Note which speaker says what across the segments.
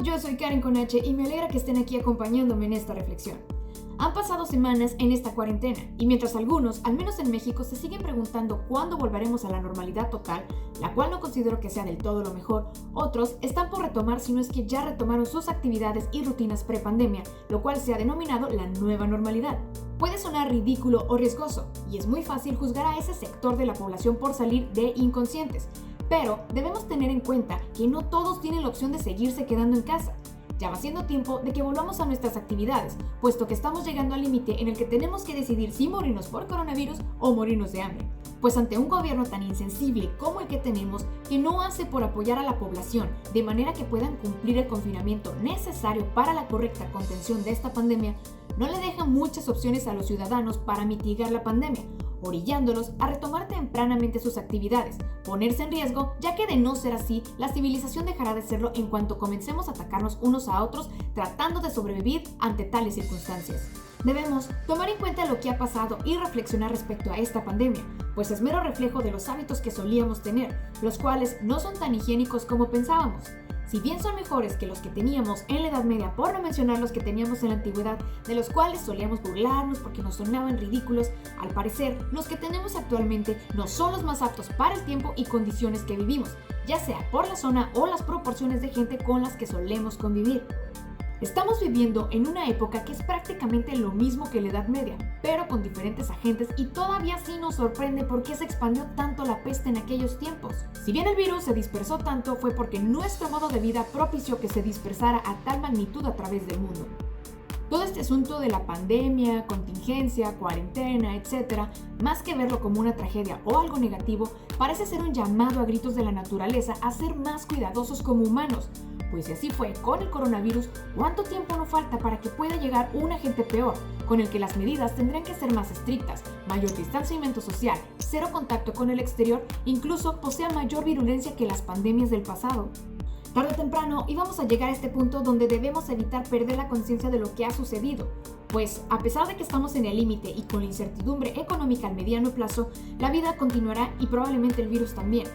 Speaker 1: yo soy Karen con H y me alegra que estén aquí acompañándome en esta reflexión. Han pasado semanas en esta cuarentena y mientras algunos, al menos en México, se siguen preguntando cuándo volveremos a la normalidad total, la cual no considero que sea del todo lo mejor, otros están por retomar si no es que ya retomaron sus actividades y rutinas pre-pandemia, lo cual se ha denominado la nueva normalidad. Puede sonar ridículo o riesgoso y es muy fácil juzgar a ese sector de la población por salir de inconscientes, pero debemos tener en cuenta que no todos tienen la opción de seguirse quedando en casa. Ya va siendo tiempo de que volvamos a nuestras actividades, puesto que estamos llegando al límite en el que tenemos que decidir si morirnos por coronavirus o morirnos de hambre. Pues ante un gobierno tan insensible como el que tenemos, que no hace por apoyar a la población de manera que puedan cumplir el confinamiento necesario para la correcta contención de esta pandemia, no le deja muchas opciones a los ciudadanos para mitigar la pandemia, orillándolos a retomar tempranamente sus actividades, ponerse en riesgo, ya que de no ser así, la civilización dejará de serlo en cuanto comencemos a atacarnos unos a otros tratando de sobrevivir ante tales circunstancias. Debemos tomar en cuenta lo que ha pasado y reflexionar respecto a esta pandemia, pues es mero reflejo de los hábitos que solíamos tener, los cuales no son tan higiénicos como pensábamos. Si bien son mejores que los que teníamos en la Edad Media, por no mencionar los que teníamos en la Antigüedad, de los cuales solíamos burlarnos porque nos sonaban ridículos, al parecer, los que tenemos actualmente no son los más aptos para el tiempo y condiciones que vivimos, ya sea por la zona o las proporciones de gente con las que solemos convivir. Estamos viviendo en una época que es prácticamente lo mismo que la Edad Media, pero con diferentes agentes y todavía sí nos sorprende por qué se expandió tanto la peste en aquellos tiempos. Si bien el virus se dispersó tanto fue porque nuestro modo de vida propició que se dispersara a tal magnitud a través del mundo. Todo este asunto de la pandemia, contingencia, cuarentena, etc., más que verlo como una tragedia o algo negativo, parece ser un llamado a gritos de la naturaleza a ser más cuidadosos como humanos. Pues si así fue con el coronavirus, ¿cuánto tiempo no falta para que pueda llegar un agente peor, con el que las medidas tendrán que ser más estrictas, mayor distanciamiento social, cero contacto con el exterior, incluso posea mayor virulencia que las pandemias del pasado? Tarde o temprano íbamos a llegar a este punto donde debemos evitar perder la conciencia de lo que ha sucedido, pues a pesar de que estamos en el límite y con la incertidumbre económica al mediano plazo, la vida continuará y probablemente el virus también.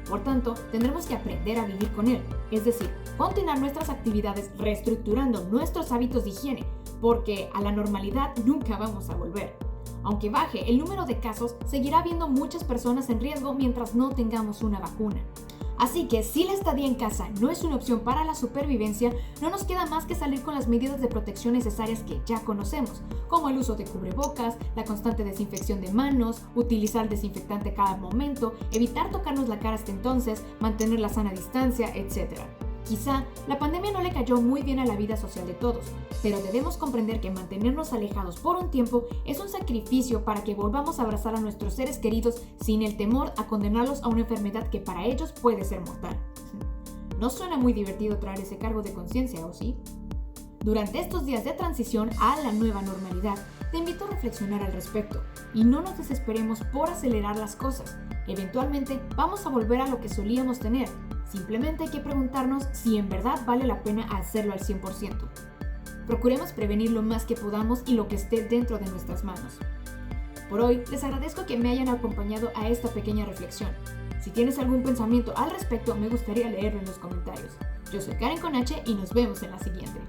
Speaker 1: Por tanto, tendremos que aprender a vivir con él, es decir, continuar nuestras actividades reestructurando nuestros hábitos de higiene, porque a la normalidad nunca vamos a volver. Aunque baje el número de casos, seguirá habiendo muchas personas en riesgo mientras no tengamos una vacuna. Así que si la estadía en casa no es una opción para la supervivencia, no nos queda más que salir con las medidas de protección necesarias que ya conocemos, como el uso de cubrebocas, la constante desinfección de manos, utilizar desinfectante cada momento, evitar tocarnos la cara hasta entonces, mantener la sana distancia, etc. Quizá la pandemia no le cayó muy bien a la vida social de todos, pero debemos comprender que mantenernos alejados por un tiempo es un sacrificio para que volvamos a abrazar a nuestros seres queridos sin el temor a condenarlos a una enfermedad que para ellos puede ser mortal. ¿No suena muy divertido traer ese cargo de conciencia, o sí? Durante estos días de transición a la nueva normalidad, te invito a reflexionar al respecto y no nos desesperemos por acelerar las cosas. Eventualmente vamos a volver a lo que solíamos tener. Simplemente hay que preguntarnos si en verdad vale la pena hacerlo al 100%. Procuremos prevenir lo más que podamos y lo que esté dentro de nuestras manos. Por hoy, les agradezco que me hayan acompañado a esta pequeña reflexión. Si tienes algún pensamiento al respecto, me gustaría leerlo en los comentarios. Yo soy Karen con H y nos vemos en la siguiente.